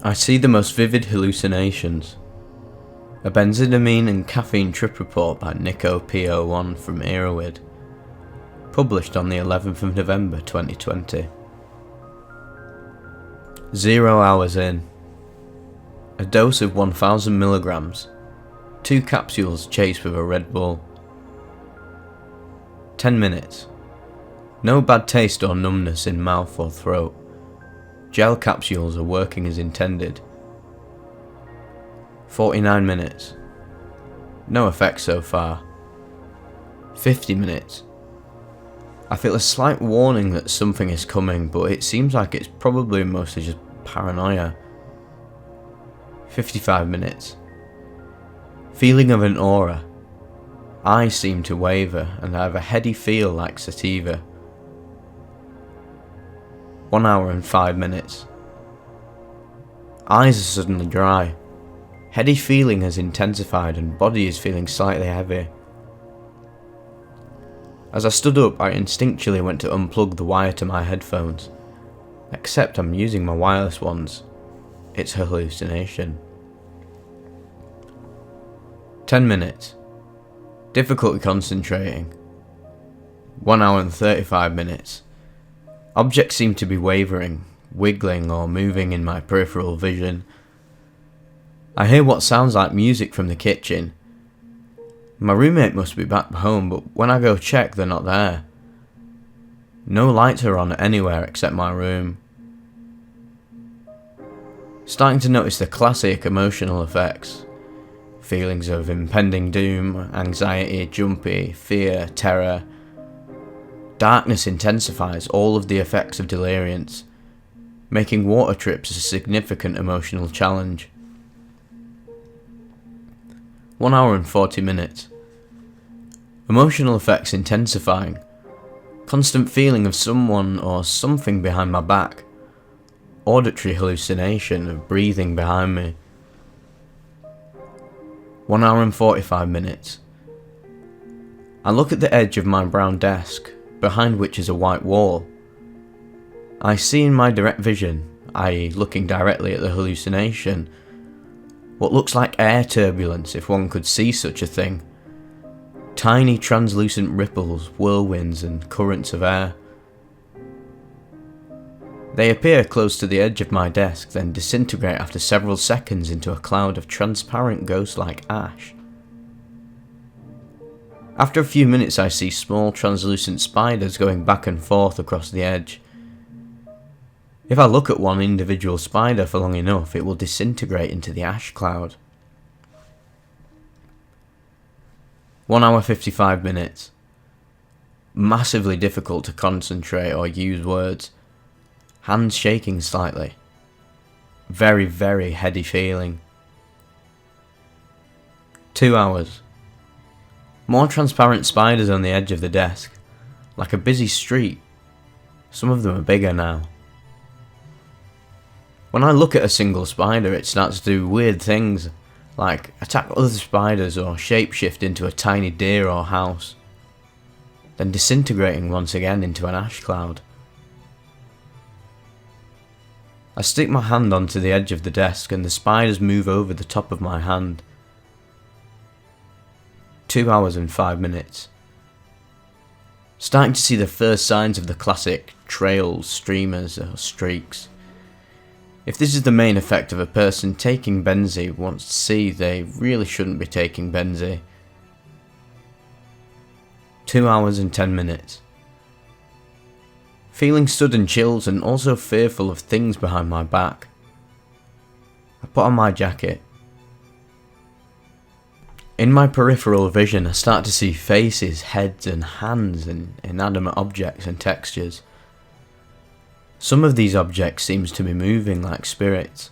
I see the most vivid hallucinations. A Benzydamine and caffeine trip report by Nico P01 from Erowid, published on the 11th of November 2020. 0 hours in. A dose of 1000 milligrams, 2 capsules chased with a Red Bull. 10 minutes. No bad taste or numbness in mouth or throat. Gel capsules are working as intended. 49 minutes. No effects so far. 50 minutes. I feel a slight warning that something is coming, but it seems like it's probably mostly just paranoia. 55 minutes. Feeling of an aura. Eyes seem to waver and I have a heady feel like sativa. 1 hour and 5 minutes. Eyes are suddenly dry. Heady feeling has intensified and body is feeling slightly heavy. As I stood up, I instinctually went to unplug the wire to my headphones. Except I'm using my wireless ones. It's a hallucination. 10 minutes. Difficulty concentrating. 1 hour and 35 minutes. Objects seem to be wavering, wiggling or moving in my peripheral vision. I hear what sounds like music from the kitchen. My roommate must be back home, but when I go check, they're not there. No lights are on anywhere except my room. Starting to notice the classic emotional effects. Feelings of impending doom, anxiety, jumpy, fear, terror. Darkness intensifies all of the effects of deliriants, making water trips a significant emotional challenge. 1 hour and 40 minutes. Emotional effects intensifying. Constant feeling of someone or something behind my back. Auditory hallucination of breathing behind me. 1 hour and 45 minutes. I look at the edge of my brown desk, behind which is a white wall. I see in my direct vision, i.e. looking directly at the hallucination, what looks like air turbulence if one could see such a thing. Tiny translucent ripples, whirlwinds and currents of air. They appear close to the edge of my desk, then disintegrate after several seconds into a cloud of transparent ghost-like ash. After a few minutes I see small translucent spiders going back and forth across the edge. If I look at one individual spider for long enough, it will disintegrate into the ash cloud. 1 hour 55 minutes. Massively difficult to concentrate or use words. Hands shaking slightly. Very, very heady feeling. 2 hours. More transparent spiders on the edge of the desk, like a busy street. Some of them are bigger now. When I look at a single spider, it starts to do weird things, like attack other spiders or shapeshift into a tiny deer or house, then disintegrating once again into an ash cloud. I stick my hand onto the edge of the desk and the spiders move over the top of my hand. 2 hours and 5 minutes. Starting to see the first signs of the classic trails, streamers or streaks. If this is the main effect of a person taking Benzy wants to see, they really shouldn't be taking Benzy. 2 hours and 10 minutes. Feeling sudden chills and also fearful of things behind my back. I put on my jacket. In my peripheral vision I start to see faces, heads and hands and inanimate objects and textures. Some of these objects seems to be moving like spirits.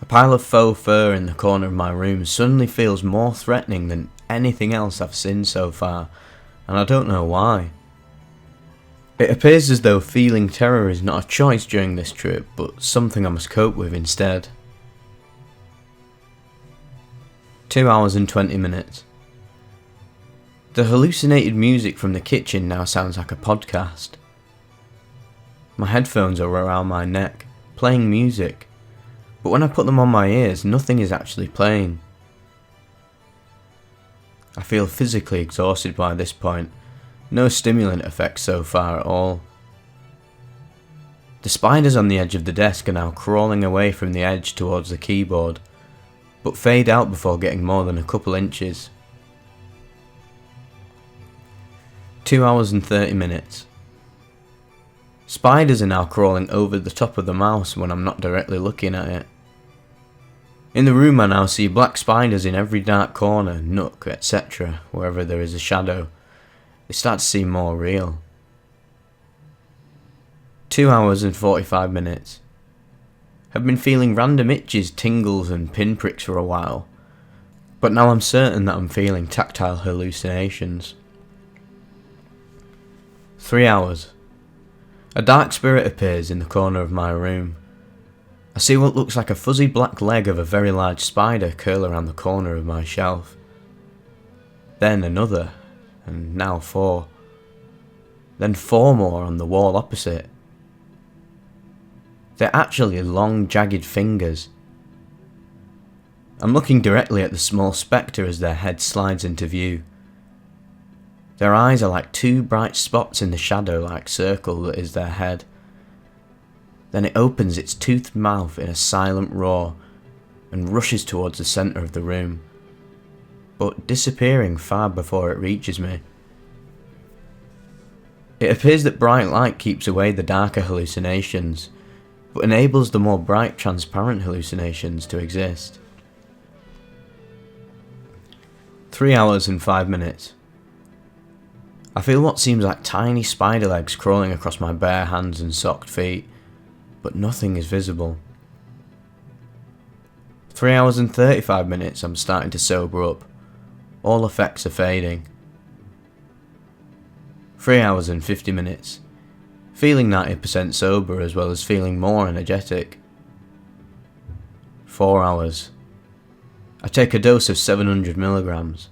A pile of faux fur in the corner of my room suddenly feels more threatening than anything else I've seen so far, and I don't know why. It appears as though feeling terror is not a choice during this trip, but something I must cope with instead. 2 hours and 20 minutes. The hallucinated music from the kitchen now sounds like a podcast. My headphones are around my neck, playing music, but when I put them on my ears, nothing is actually playing. I feel physically exhausted by this point, no stimulant effects so far at all. The spiders on the edge of the desk are now crawling away from the edge towards the keyboard, but fade out before getting more than a couple inches. 2 hours and 30 minutes. Spiders are now crawling over the top of the mouse when I'm not directly looking at it. In the room I now see black spiders in every dark corner, nook, etc. Wherever there is a shadow. They start to seem more real. 2 hours and 45 minutes. Have been feeling random itches, tingles and pinpricks for a while, but now I'm certain that I'm feeling tactile hallucinations. 3 hours. A dark spirit appears in the corner of my room. I see what looks like a fuzzy black leg of a very large spider curl around the corner of my shelf. Then another, and now 4. Then 4 more on the wall opposite. They're actually long, jagged fingers. I'm looking directly at the small spectre as their head slides into view. Their eyes are like 2 bright spots in the shadow-like circle that is their head. Then it opens its toothed mouth in a silent roar and rushes towards the centre of the room, but disappearing far before it reaches me. It appears that bright light keeps away the darker hallucinations, but enables the more bright, transparent hallucinations to exist. 3 hours and 5 minutes. I feel what seems like tiny spider legs crawling across my bare hands and socked feet, but nothing is visible. 3 hours and 35 minutes, I'm starting to sober up. All effects are fading. 3 hours and 50 minutes. Feeling 90% sober as well as feeling more energetic. 4 hours. I take a dose of 700 milligrams.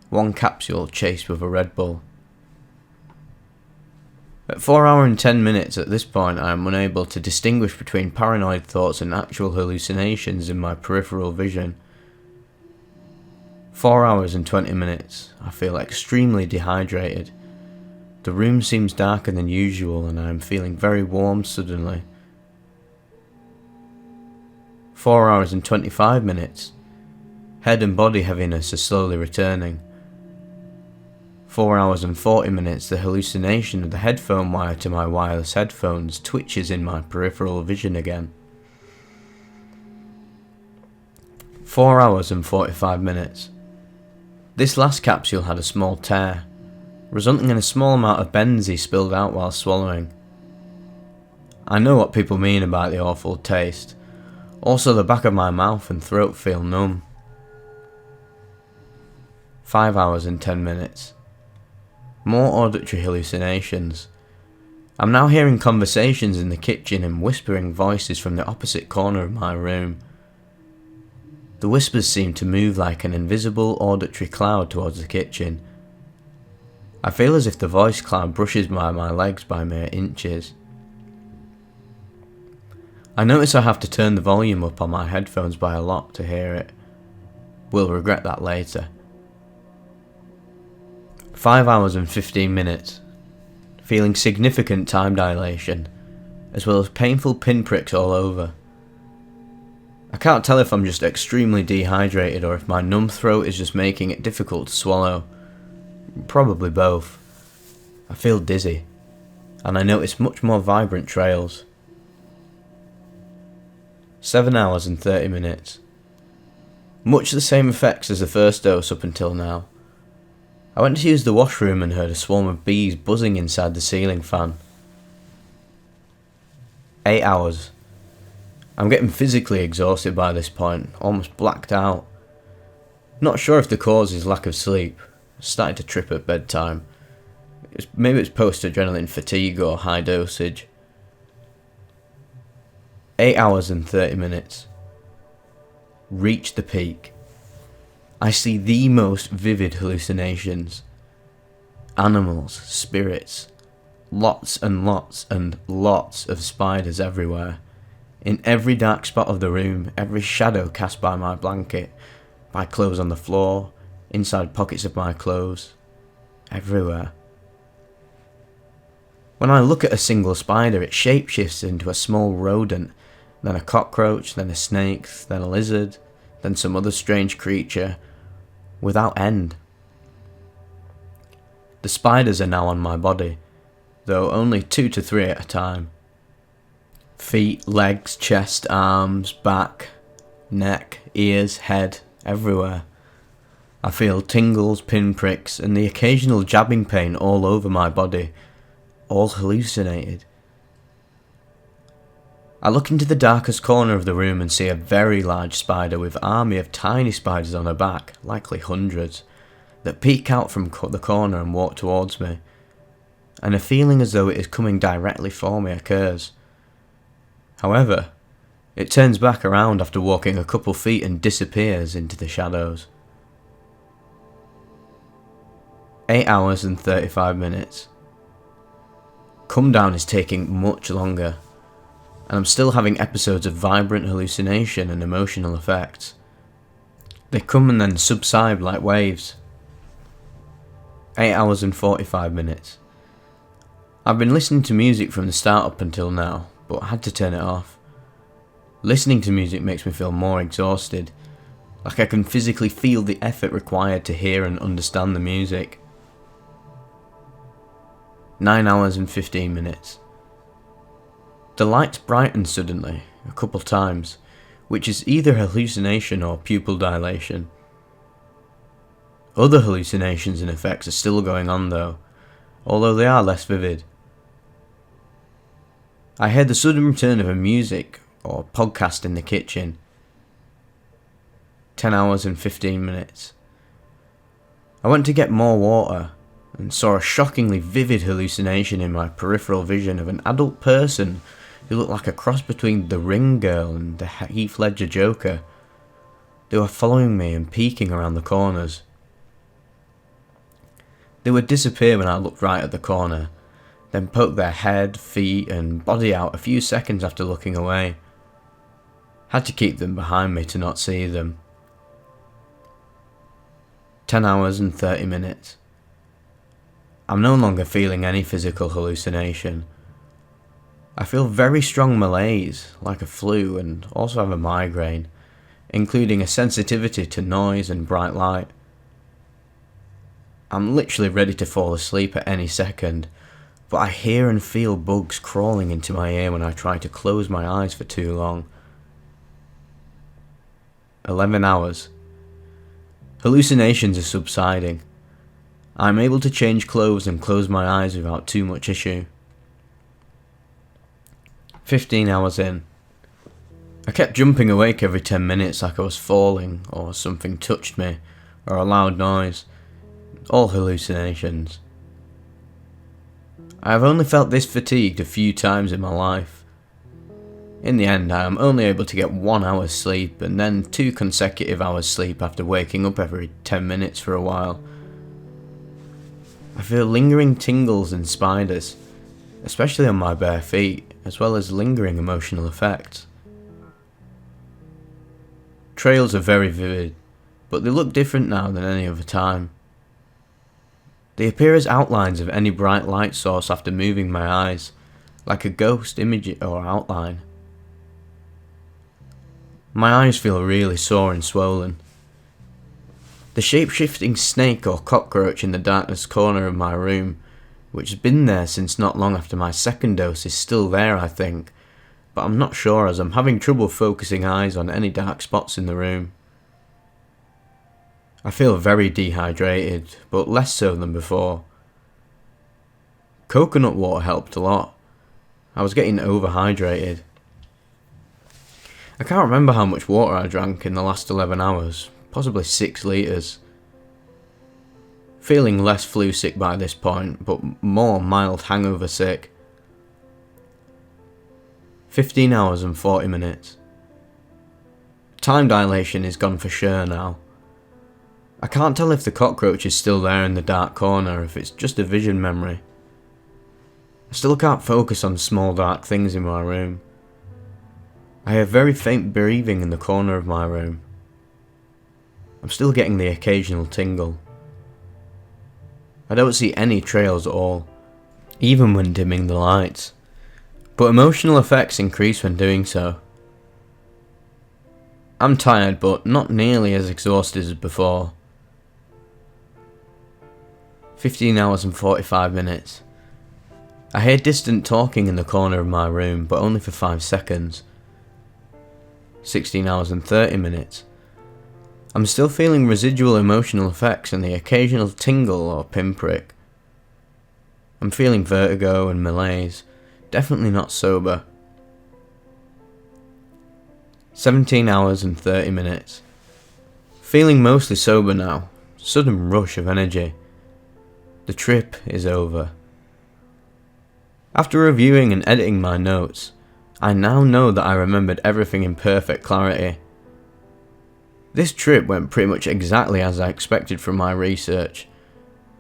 1 capsule chased with a Red Bull. At 4 hours and 10 minutes at this point I am unable to distinguish between paranoid thoughts and actual hallucinations in my peripheral vision. 4 hours and 20 minutes. I feel extremely dehydrated. The room seems darker than usual and I am feeling very warm suddenly. 4 hours and 25 minutes. Head and body heaviness are slowly returning. 4 hours and 40 minutes. The hallucination of the headphone wire to my wireless headphones twitches in my peripheral vision again. 4 hours and 45 minutes. This last capsule had a small tear, resulting in a small amount of Benzy spilled out while swallowing. I know what people mean about the awful taste. Also, the back of my mouth and throat feel numb. 5 hours and 10 minutes. More auditory hallucinations. I'm now hearing conversations in the kitchen and whispering voices from the opposite corner of my room. The whispers seem to move like an invisible auditory cloud towards the kitchen. I feel as if the voice cloud brushes by my legs by mere inches. I notice I have to turn the volume up on my headphones by a lot to hear it. Will regret that later. 5 hours and 15 minutes. Feeling significant time dilation, as well as painful pinpricks all over. I can't tell if I'm just extremely dehydrated or if my numb throat is just making it difficult to swallow. Probably both. I feel dizzy, and I notice much more vibrant trails. 7 hours and 30 minutes. Much the same effects as the first dose up until now. I went to use the washroom and heard a swarm of bees buzzing inside the ceiling fan. 8 hours. I'm getting physically exhausted by this point, almost blacked out. Not sure if the cause is lack of sleep. Started to trip at bedtime. Maybe it's post-adrenaline fatigue or high dosage. 8 hours and 30 minutes. Reach the peak. I see the most vivid hallucinations. Animals, spirits, lots and lots and lots of spiders everywhere. In every dark spot of the room, every shadow cast by my blanket, by clothes on the floor, inside pockets of my clothes, everywhere. When I look at a single spider, it shapeshifts into a small rodent, then a cockroach, then a snake, then a lizard, then some other strange creature, without end. The spiders are now on my body, though only 2 to 3 at a time. Feet, legs, chest, arms, back, neck, ears, head, everywhere. I feel tingles, pinpricks, and the occasional jabbing pain all over my body, all hallucinated. I look into the darkest corner of the room and see a very large spider with an army of tiny spiders on her back, likely hundreds, that peek out from the corner and walk towards me, and a feeling as though it is coming directly for me occurs. However, it turns back around after walking a couple feet and disappears into the shadows. 8 hours and 35 minutes. Come down is taking much longer, and I'm still having episodes of vibrant hallucination and emotional effects. They come and then subside like waves. 8 hours and 45 minutes. I've been listening to music from the start up until now, but I had to turn it off. Listening to music makes me feel more exhausted, like I can physically feel the effort required to hear and understand the music. 9 hours and 15 minutes. The lights brighten suddenly, a couple times, which is either hallucination or pupil dilation. Other hallucinations and effects are still going on though, although they are less vivid. I heard the sudden return of a music or podcast in the kitchen. 10 hours and 15 minutes. I went to get more water and saw a shockingly vivid hallucination in my peripheral vision of an adult person who looked like a cross between the Ring Girl and the Heath Ledger Joker. They were following me and peeking around the corners. They would disappear when I looked right at the corner, then poke their head, feet and body out a few seconds after looking away. Had to keep them behind me to not see them. 10 hours and 30 minutes. I'm no longer feeling any physical hallucination. I feel very strong malaise, like a flu, and also have a migraine, including a sensitivity to noise and bright light. I'm literally ready to fall asleep at any second, but I hear and feel bugs crawling into my ear when I try to close my eyes for too long. 11 hours. Hallucinations are subsiding. I'm able to change clothes and close my eyes without too much issue. 15 hours in. I kept jumping awake every 10 minutes like I was falling, or something touched me, or a loud noise. All hallucinations. I have only felt this fatigued a few times in my life. In the end, I am only able to get 1 hour's sleep and then 2 consecutive hours sleep after waking up every 10 minutes for a while. I feel lingering tingles and spiders, especially on my bare feet, as well as lingering emotional effects. Trails are very vivid, but they look different now than any other time. They appear as outlines of any bright light source after moving my eyes, like a ghost image or outline. My eyes feel really sore and swollen. The shape-shifting snake or cockroach in the darkest corner of my room, which has been there since not long after my second dose, is still there, I think, but I'm not sure as I'm having trouble focusing eyes on any dark spots in the room. I feel very dehydrated, but less so than before. Coconut water helped a lot. I was getting overhydrated. I can't remember how much water I drank in the last 11 hours, possibly 6 litres. Feeling less flu sick by this point, but more mild hangover sick. 15 hours and 40 minutes. Time dilation is gone for sure now. I can't tell if the cockroach is still there in the dark corner or if it's just a vision memory. I still can't focus on small dark things in my room. I have very faint breathing in the corner of my room. I'm still getting the occasional tingle. I don't see any trails at all, even when dimming the lights, but emotional effects increase when doing so. I'm tired, but not nearly as exhausted as before. 15 hours and 45 minutes. I hear distant talking in the corner of my room, but only for 5 seconds. 16 hours and 30 minutes. I'm still feeling residual emotional effects and the occasional tingle or pinprick. I'm feeling vertigo and malaise, definitely not sober. 17 hours and 30 minutes. Feeling mostly sober now, sudden rush of energy. The trip is over. After reviewing and editing my notes, I now know that I remembered everything in perfect clarity. This trip went pretty much exactly as I expected from my research,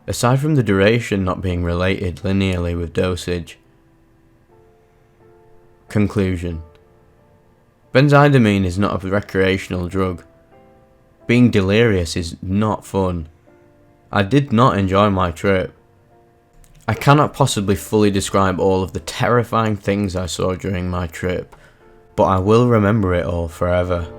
aside from the duration not being related linearly with dosage. Conclusion. Benzydamine is not a recreational drug. Being delirious is not fun. I did not enjoy my trip. I cannot possibly fully describe all of the terrifying things I saw during my trip, but I will remember it all forever.